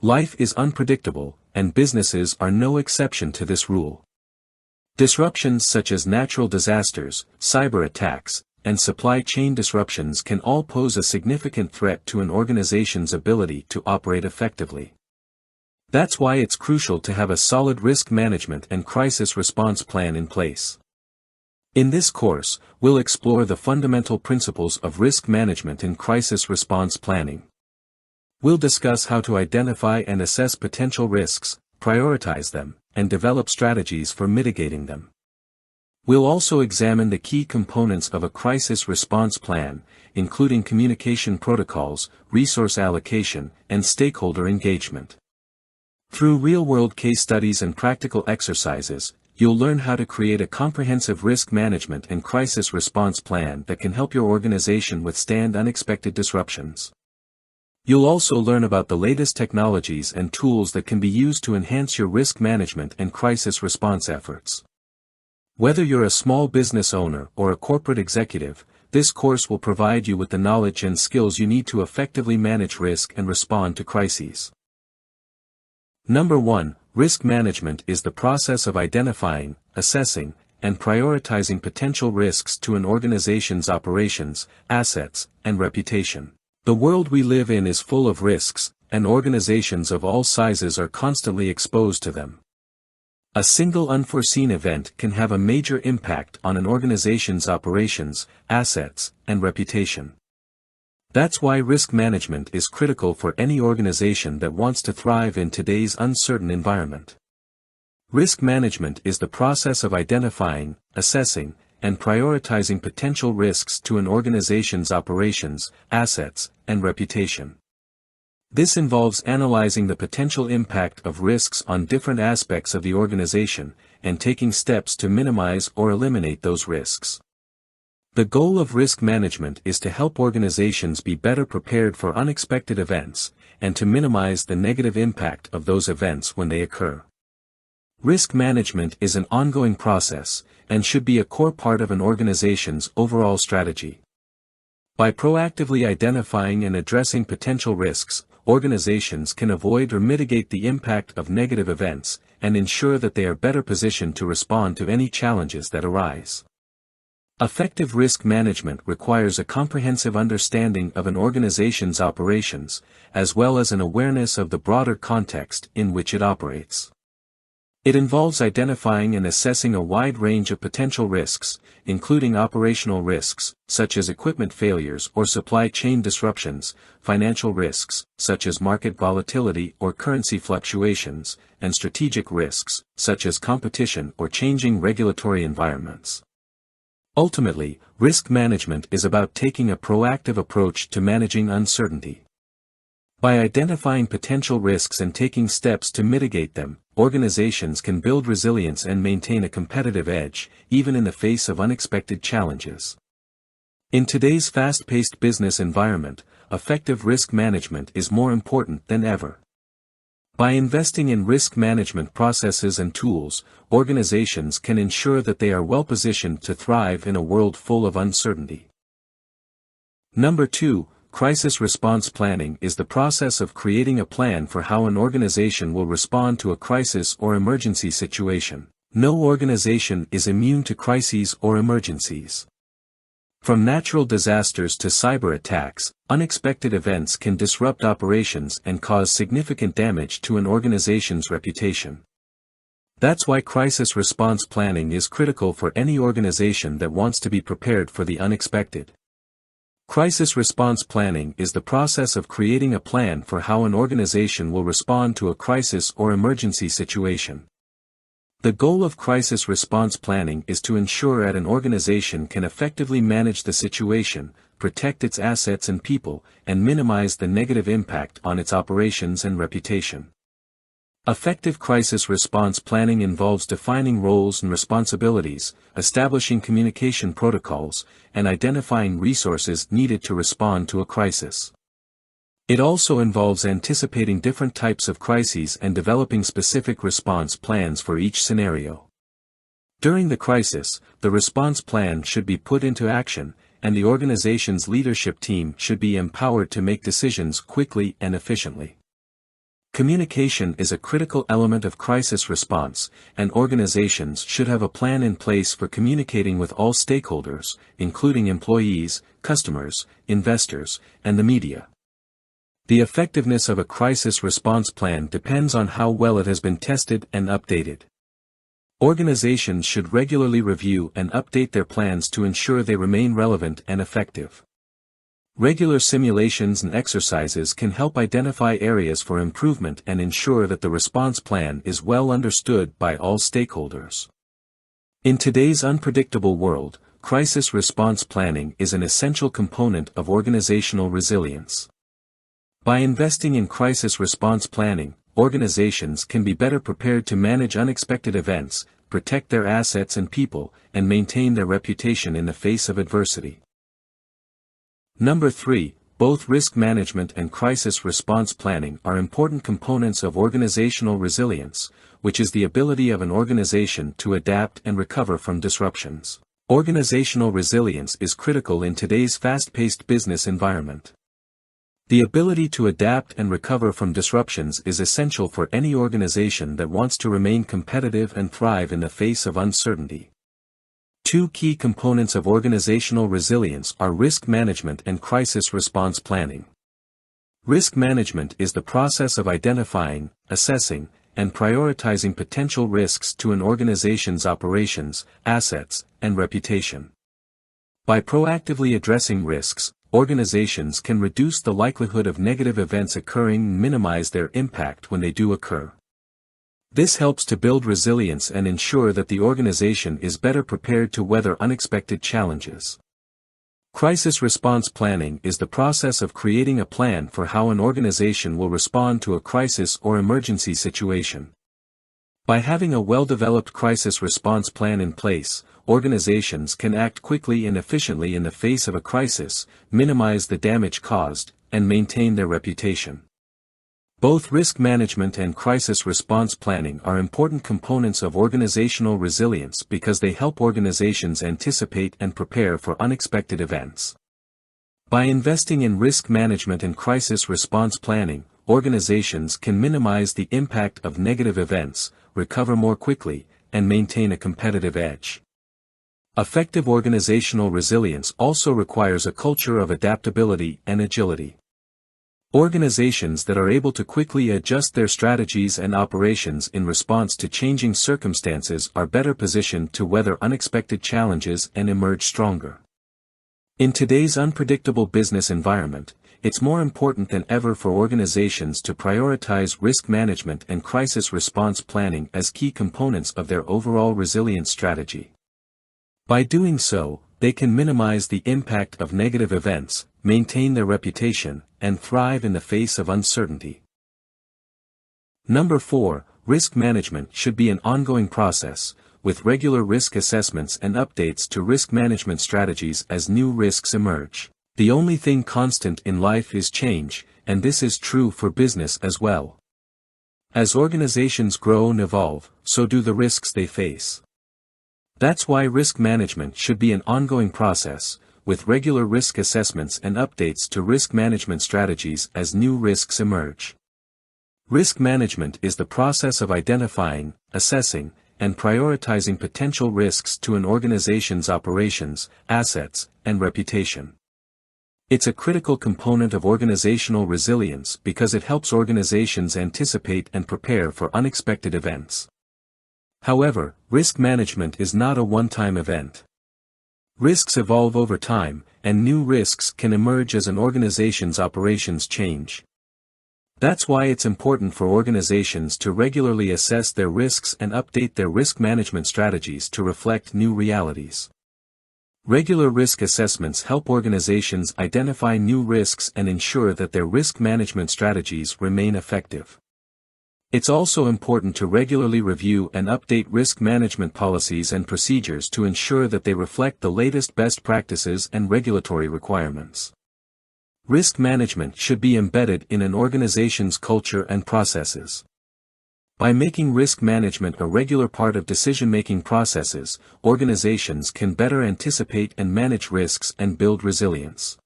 Life is unpredictable, and businesses are no exception to this rule. Disruptions such as natural disasters, cyber attacks, and supply chain disruptions can all pose a significant threat to an organization's ability to operate effectively. That's why it's crucial to have a solid risk management and crisis response plan in place. In this course, we'll explore the fundamental principles of risk management and crisis response planning. We'll discuss how to identify and assess potential risks, prioritize them, and develop strategies for mitigating them. We'll also examine the key components of a crisis response plan, including communication protocols, resource allocation, and stakeholder engagement. Through real-world case studies and practical exercises, you'll learn how to create a comprehensive risk management and crisis response plan that can help your organization withstand unexpected disruptions. You'll also learn about the latest technologies and tools that can be used to enhance your risk management and crisis response efforts. Whether you're a small business owner or a corporate executive, this course will provide you with the knowledge and skills you need to effectively manage risk and respond to crises. Number 1, risk management is the process of identifying, assessing, and prioritizing potential risks to an organization's operations, assets, and reputation. The world we live in is full of risks, and organizations of all sizes are constantly exposed to them. A single unforeseen event can have a major impact on an organization's operations, assets, and reputation. That's why risk management is critical for any organization that wants to thrive in today's uncertain environment. Risk management is the process of identifying, assessing, and prioritizing potential risks to an organization's operations, assets, and reputation. This involves analyzing the potential impact of risks on different aspects of the organization, and taking steps to minimize or eliminate those risks. The goal of risk management is to help organizations be better prepared for unexpected events, and to minimize the negative impact of those events when they occur. Risk management is an ongoing process, and should be a core part of an organization's overall strategy. By proactively identifying and addressing potential risks, organizations can avoid or mitigate the impact of negative events, and ensure that they are better positioned to respond to any challenges that arise. Effective risk management requires a comprehensive understanding of an organization's operations, as well as an awareness of the broader context in which it operates. It involves identifying and assessing a wide range of potential risks, including operational risks, such as equipment failures or supply chain disruptions, financial risks, such as market volatility or currency fluctuations, and strategic risks, such as competition or changing regulatory environments. Ultimately, risk management is about taking a proactive approach to managing uncertainty. By identifying potential risks and taking steps to mitigate them, organizations can build resilience and maintain a competitive edge, even in the face of unexpected challenges. In today's fast-paced business environment, effective risk management is more important than ever. By investing in risk management processes and tools, organizations can ensure that they are well-positioned to thrive in a world full of uncertainty. Number 2, crisis response planning is the process of creating a plan for how an organization will respond to a crisis or emergency situation. No organization is immune to crises or emergencies. From natural disasters to cyber attacks, unexpected events can disrupt operations and cause significant damage to an organization's reputation. That's why crisis response planning is critical for any organization that wants to be prepared for the unexpected. Crisis response planning is the process of creating a plan for how an organization will respond to a crisis or emergency situation. The goal of crisis response planning is to ensure that an organization can effectively manage the situation, protect its assets and people, and minimize the negative impact on its operations and reputation. Effective crisis response planning involves defining roles and responsibilities, establishing communication protocols, and identifying resources needed to respond to a crisis. It also involves anticipating different types of crises and developing specific response plans for each scenario. During the crisis, the response plan should be put into action, and the organization's leadership team should be empowered to make decisions quickly and efficiently. Communication is a critical element of crisis response, and organizations should have a plan in place for communicating with all stakeholders, including employees, customers, investors, and the media. The effectiveness of a crisis response plan depends on how well it has been tested and updated. Organizations should regularly review and update their plans to ensure they remain relevant and effective. Regular simulations and exercises can help identify areas for improvement and ensure that the response plan is well understood by all stakeholders. In today's unpredictable world, crisis response planning is an essential component of organizational resilience. By investing in crisis response planning, organizations can be better prepared to manage unexpected events, protect their assets and people, and maintain their reputation in the face of adversity. Number 3, both risk management and crisis response planning are important components of organizational resilience, which is the ability of an organization to adapt and recover from disruptions. Organizational resilience is critical in today's fast-paced business environment. The ability to adapt and recover from disruptions is essential for any organization that wants to remain competitive and thrive in the face of uncertainty. Two key components of organizational resilience are risk management and crisis response planning. Risk management is the process of identifying, assessing, and prioritizing potential risks to an organization's operations, assets, and reputation. By proactively addressing risks, organizations can reduce the likelihood of negative events occurring and minimize their impact when they do occur. This helps to build resilience and ensure that the organization is better prepared to weather unexpected challenges. Crisis response planning is the process of creating a plan for how an organization will respond to a crisis or emergency situation. By having a well-developed crisis response plan in place, organizations can act quickly and efficiently in the face of a crisis, minimize the damage caused, and maintain their reputation. Both risk management and crisis response planning are important components of organizational resilience because they help organizations anticipate and prepare for unexpected events. By investing in risk management and crisis response planning, organizations can minimize the impact of negative events, recover more quickly, and maintain a competitive edge. Effective organizational resilience also requires a culture of adaptability and agility. Organizations that are able to quickly adjust their strategies and operations in response to changing circumstances are better positioned to weather unexpected challenges and emerge stronger. In today's unpredictable business environment, it's more important than ever for organizations to prioritize risk management and crisis response planning as key components of their overall resilience strategy. By doing so, they can minimize the impact of negative events, maintain their reputation, and thrive in the face of uncertainty. Number 4, risk management should be an ongoing process, with regular risk assessments and updates to risk management strategies as new risks emerge. The only thing constant in life is change, and this is true for business as well. As organizations grow and evolve, so do the risks they face. That's why risk management should be an ongoing process, with regular risk assessments and updates to risk management strategies as new risks emerge. Risk management is the process of identifying, assessing, and prioritizing potential risks to an organization's operations, assets, and reputation. It's a critical component of organizational resilience because it helps organizations anticipate and prepare for unexpected events. However, risk management is not a one-time event. Risks evolve over time, and new risks can emerge as an organization's operations change. That's why it's important for organizations to regularly assess their risks and update their risk management strategies to reflect new realities. Regular risk assessments help organizations identify new risks and ensure that their risk management strategies remain effective. It's also important to regularly review and update risk management policies and procedures to ensure that they reflect the latest best practices and regulatory requirements. Risk management should be embedded in an organization's culture and processes. By making risk management a regular part of decision-making processes, organizations can better anticipate and manage risks and build resilience.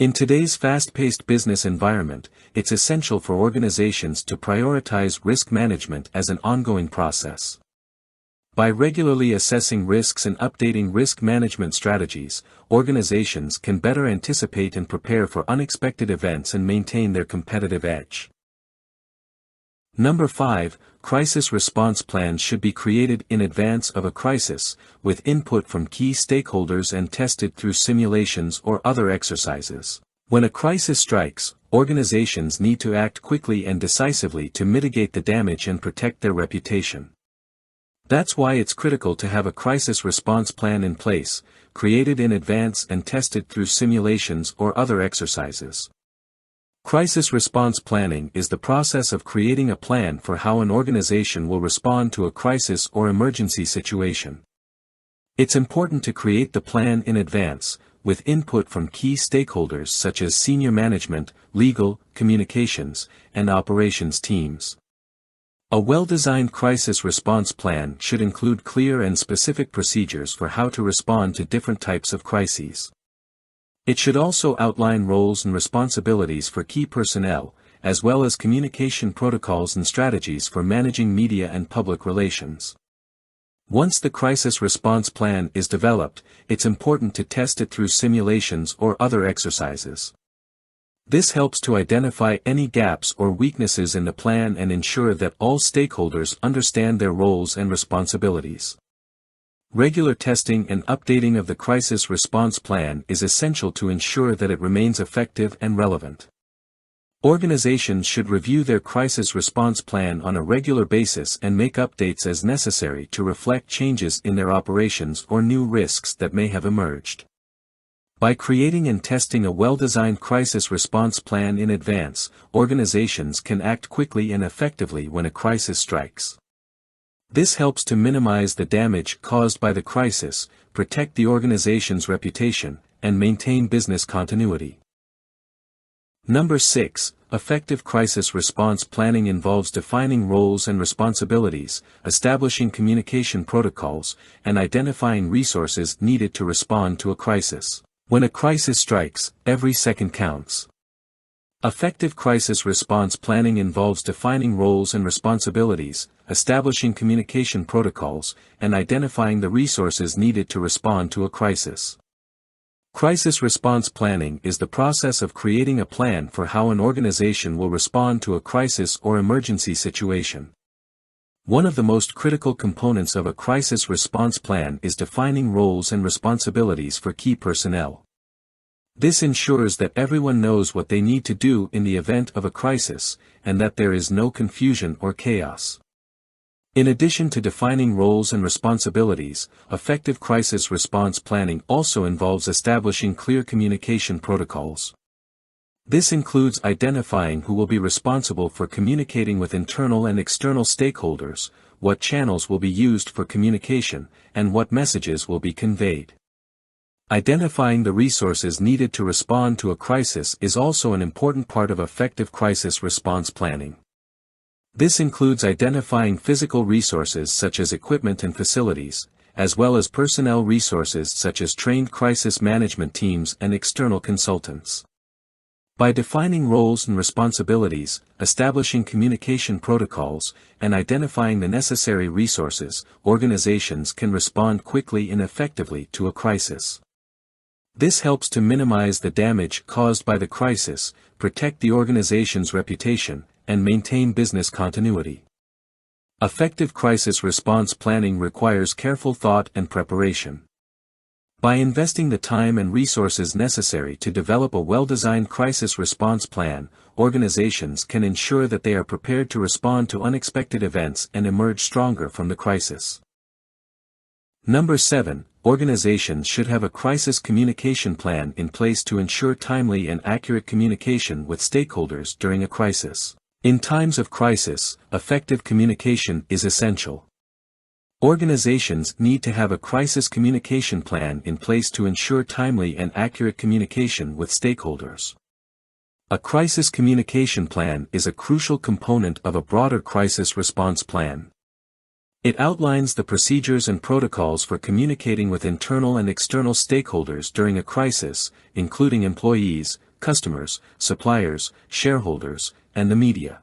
In today's fast-paced business environment, it's essential for organizations to prioritize risk management as an ongoing process. By regularly assessing risks and updating risk management strategies, organizations can better anticipate and prepare for unexpected events and maintain their competitive edge. Number 5, crisis response plans should be created in advance of a crisis, with input from key stakeholders and tested through simulations or other exercises. When a crisis strikes, organizations need to act quickly and decisively to mitigate the damage and protect their reputation. That's why it's critical to have a crisis response plan in place, created in advance and tested through simulations or other exercises. Crisis response planning is the process of creating a plan for how an organization will respond to a crisis or emergency situation. It's important to create the plan in advance, with input from key stakeholders such as senior management, legal, communications, and operations teams. A well-designed crisis response plan should include clear and specific procedures for how to respond to different types of crises. It should also outline roles and responsibilities for key personnel, as well as communication protocols and strategies for managing media and public relations. Once the crisis response plan is developed, it's important to test it through simulations or other exercises. This helps to identify any gaps or weaknesses in the plan and ensure that all stakeholders understand their roles and responsibilities. Regular testing and updating of the crisis response plan is essential to ensure that it remains effective and relevant. Organizations should review their crisis response plan on a regular basis and make updates as necessary to reflect changes in their operations or new risks that may have emerged. By creating and testing a well-designed crisis response plan in advance, organizations can act quickly and effectively when a crisis strikes. This helps to minimize the damage caused by the crisis, protect the organization's reputation, and maintain business continuity. Number 6, effective crisis response planning involves defining roles and responsibilities, establishing communication protocols, and identifying resources needed to respond to a crisis. When a crisis strikes, every second counts. Effective crisis response planning involves defining roles and responsibilities, establishing communication protocols, and identifying the resources needed to respond to a crisis. Crisis response planning is the process of creating a plan for how an organization will respond to a crisis or emergency situation. One of the most critical components of a crisis response plan is defining roles and responsibilities for key personnel. This ensures that everyone knows what they need to do in the event of a crisis, and that there is no confusion or chaos. In addition to defining roles and responsibilities, effective crisis response planning also involves establishing clear communication protocols. This includes identifying who will be responsible for communicating with internal and external stakeholders, what channels will be used for communication, and what messages will be conveyed. Identifying the resources needed to respond to a crisis is also an important part of effective crisis response planning. This includes identifying physical resources such as equipment and facilities, as well as personnel resources such as trained crisis management teams and external consultants. By defining roles and responsibilities, establishing communication protocols, and identifying the necessary resources, organizations can respond quickly and effectively to a crisis. This helps to minimize the damage caused by the crisis, protect the organization's reputation, and maintain business continuity. Effective crisis response planning requires careful thought and preparation. By investing the time and resources necessary to develop a well-designed crisis response plan, organizations can ensure that they are prepared to respond to unexpected events and emerge stronger from the crisis. Number 7, organizations should have a crisis communication plan in place to ensure timely and accurate communication with stakeholders during a crisis. In times of crisis, effective communication is essential. Organizations need to have a crisis communication plan in place to ensure timely and accurate communication with stakeholders. A crisis communication plan is a crucial component of a broader crisis response plan. It outlines the procedures and protocols for communicating with internal and external stakeholders during a crisis, including employees, customers, suppliers, shareholders, and the media.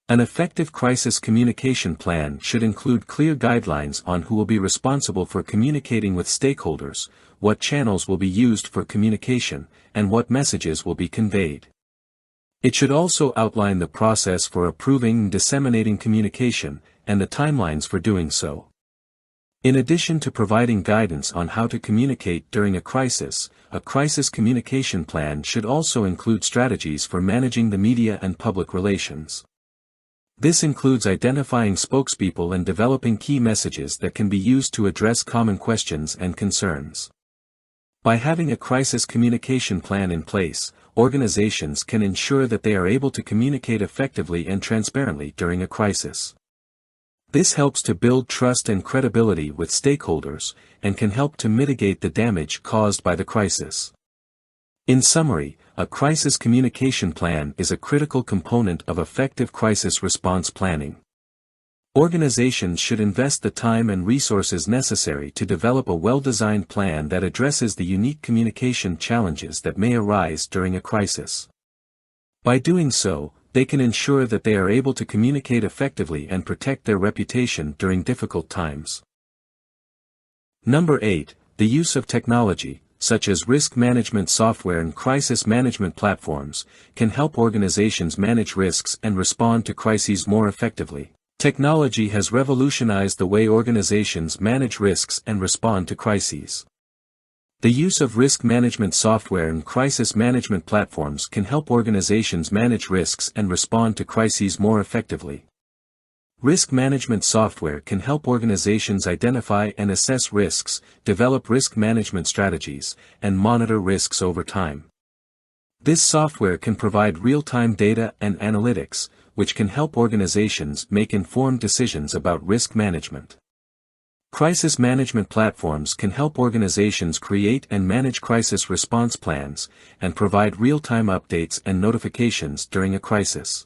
An effective crisis communication plan should include clear guidelines on who will be responsible for communicating with stakeholders, what channels will be used for communication, and what messages will be conveyed. It should also outline the process for approving and disseminating communication, and the timelines for doing so. In addition to providing guidance on how to communicate during a crisis communication plan should also include strategies for managing the media and public relations. This includes identifying spokespeople and developing key messages that can be used to address common questions and concerns. By having a crisis communication plan in place, organizations can ensure that they are able to communicate effectively and transparently during a crisis. This helps to build trust and credibility with stakeholders, and can help to mitigate the damage caused by the crisis. In summary, a crisis communication plan is a critical component of effective crisis response planning. Organizations should invest the time and resources necessary to develop a well-designed plan that addresses the unique communication challenges that may arise during a crisis. By doing so, they can ensure that they are able to communicate effectively and protect their reputation during difficult times. Number 8. The use of technology, such as risk management software and crisis management platforms, can help organizations manage risks and respond to crises more effectively. Technology has revolutionized the way organizations manage risks and respond to crises. The use of risk management software and crisis management platforms can help organizations manage risks and respond to crises more effectively. Risk management software can help organizations identify and assess risks, develop risk management strategies, and monitor risks over time. This software can provide real-time data and analytics, which can help organizations make informed decisions about risk management. Crisis management platforms can help organizations create and manage crisis response plans, and provide real-time updates and notifications during a crisis.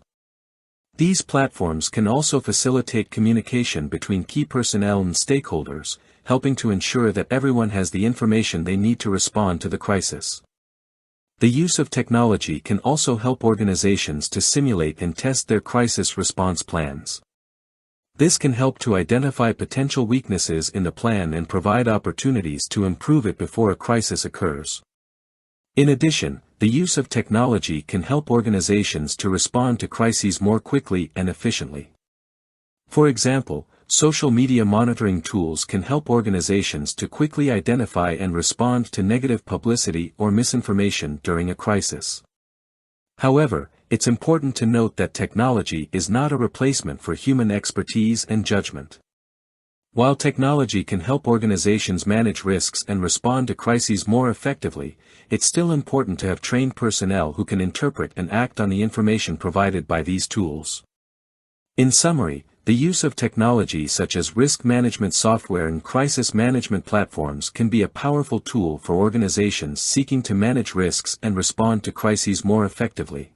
These platforms can also facilitate communication between key personnel and stakeholders, helping to ensure that everyone has the information they need to respond to the crisis. The use of technology can also help organizations to simulate and test their crisis response plans. This can help to identify potential weaknesses in the plan and provide opportunities to improve it before a crisis occurs. In addition, the use of technology can help organizations to respond to crises more quickly and efficiently. For example, social media monitoring tools can help organizations to quickly identify and respond to negative publicity or misinformation during a crisis. However, it's important to note that technology is not a replacement for human expertise and judgment. While technology can help organizations manage risks and respond to crises more effectively, it's still important to have trained personnel who can interpret and act on the information provided by these tools. In summary, the use of technology such as risk management software and crisis management platforms can be a powerful tool for organizations seeking to manage risks and respond to crises more effectively.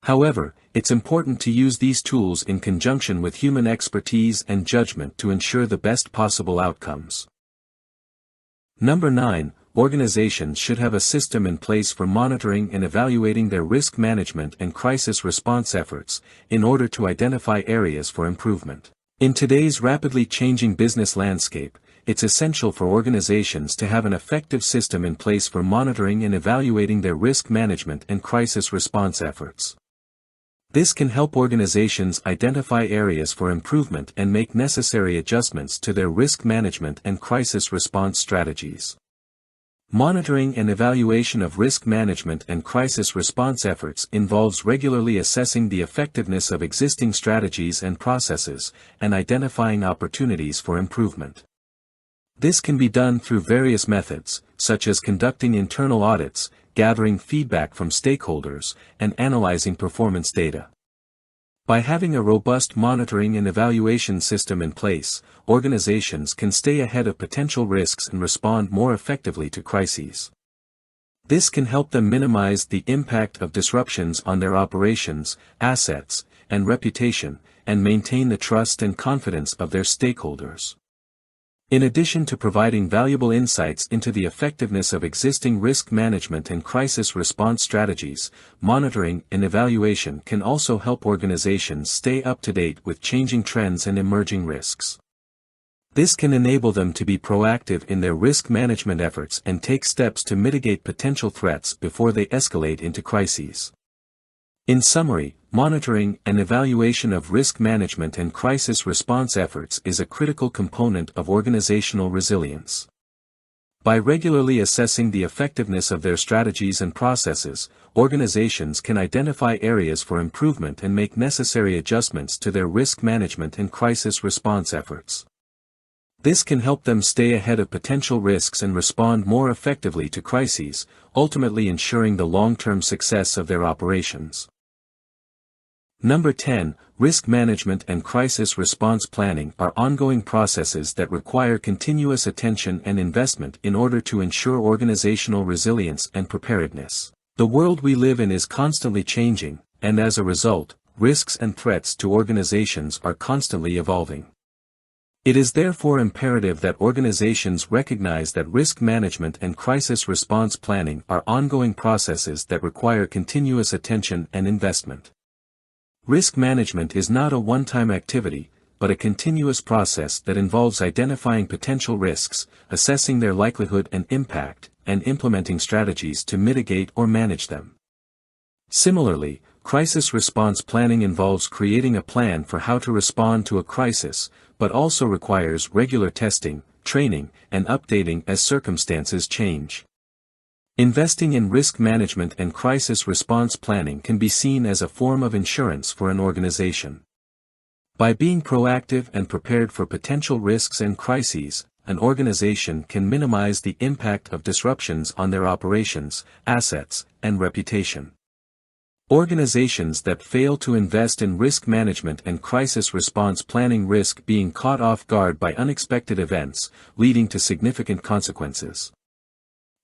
However, it's important to use these tools in conjunction with human expertise and judgment to ensure the best possible outcomes. Number 9. Organizations should have a system in place for monitoring and evaluating their risk management and crisis response efforts, in order to identify areas for improvement. In today's rapidly changing business landscape, it's essential for organizations to have an effective system in place for monitoring and evaluating their risk management and crisis response efforts. This can help organizations identify areas for improvement and make necessary adjustments to their risk management and crisis response strategies. Monitoring and evaluation of risk management and crisis response efforts involves regularly assessing the effectiveness of existing strategies and processes, and identifying opportunities for improvement. This can be done through various methods, such as conducting internal audits, gathering feedback from stakeholders, and analyzing performance data. By having a robust monitoring and evaluation system in place, organizations can stay ahead of potential risks and respond more effectively to crises. This can help them minimize the impact of disruptions on their operations, assets, and reputation, and maintain the trust and confidence of their stakeholders. In addition to providing valuable insights into the effectiveness of existing risk management and crisis response strategies, monitoring and evaluation can also help organizations stay up to date with changing trends and emerging risks. This can enable them to be proactive in their risk management efforts and take steps to mitigate potential threats before they escalate into crises. In summary, monitoring and evaluation of risk management and crisis response efforts is a critical component of organizational resilience. By regularly assessing the effectiveness of their strategies and processes, organizations can identify areas for improvement and make necessary adjustments to their risk management and crisis response efforts. This can help them stay ahead of potential risks and respond more effectively to crises, ultimately ensuring the long-term success of their operations. Number 10, risk management and crisis response planning are ongoing processes that require continuous attention and investment in order to ensure organizational resilience and preparedness. The world we live in is constantly changing, and as a result, risks and threats to organizations are constantly evolving. It is therefore imperative that organizations recognize that risk management and crisis response planning are ongoing processes that require continuous attention and investment. Risk management is not a one-time activity, but a continuous process that involves identifying potential risks, assessing their likelihood and impact, and implementing strategies to mitigate or manage them. Similarly, crisis response planning involves creating a plan for how to respond to a crisis, but also requires regular testing, training, and updating as circumstances change. Investing in risk management and crisis response planning can be seen as a form of insurance for an organization. By being proactive and prepared for potential risks and crises, an organization can minimize the impact of disruptions on their operations, assets, and reputation. Organizations that fail to invest in risk management and crisis response planning risk being caught off guard by unexpected events, leading to significant consequences.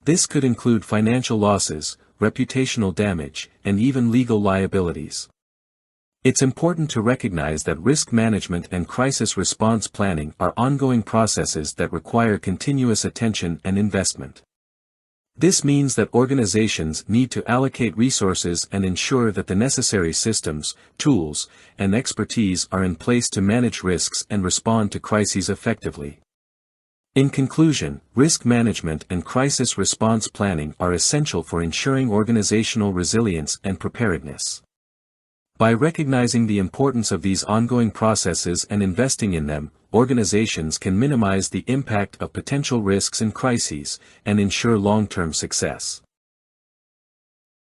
This could include financial losses, reputational damage, and even legal liabilities. It's important to recognize that risk management and crisis response planning are ongoing processes that require continuous attention and investment. This means that organizations need to allocate resources and ensure that the necessary systems, tools, and expertise are in place to manage risks and respond to crises effectively. In conclusion, risk management and crisis response planning are essential for ensuring organizational resilience and preparedness. By recognizing the importance of these ongoing processes and investing in them, organizations can minimize the impact of potential risks and crises, and ensure long-term success.